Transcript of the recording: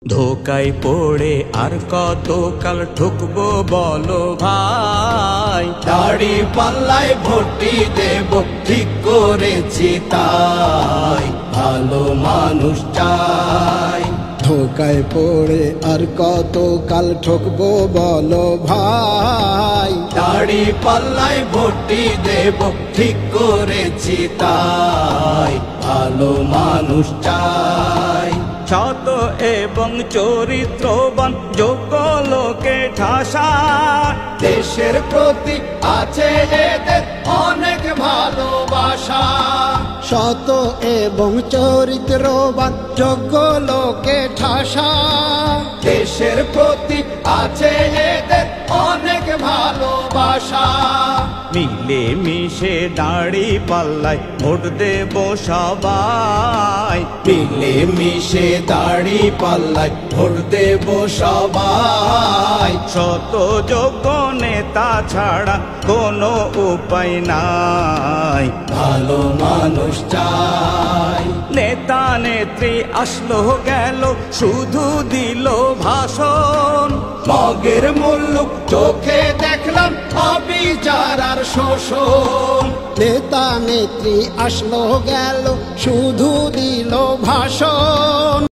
ধোকায় পড়ে আর কতকাল ঠুকবো বলো ভাই। দাড়ি পাল্লায় ভর্তি দেব ঠিক করেছি তাই, ভালো মানুষ চাই। ধোকায় পড়ে আর কতকাল ঠকবো বলো ভাই। দাড়ি পাল্লায় ভর্তি দেব ঠিক করেছি তাই, ভালো মানুষ চাই। সত এবং চরিত্রবান যোগ্য লোকে ঠাসা, দেশের প্রতি আছে এদের অনেক ভালোবাসা। সত এবং চরিত্রবান যোগ্য লোকে ঠাসা, দেশের প্রতি আছে এদের অনেক ভালোবাসা। মিলে মিশে দাড়ি পাল্লায় ভোট দেব সবাই। মিলে মিশে দাড়ি পাল্লায় ভোট দেব সবাই। শত যোগ্য নেতা ছাড়া কোনো উপায় নাই, ভালো মানুষ চাই। নেতা নেত্রী আসলো গেল শুধু দিল ভাষণ, মগের মুল্লুক চোখে দেখলাম অবিচার আর শোষণ। নেতা নেত্রী আসলো গেল শুধু দিল ভাষণ।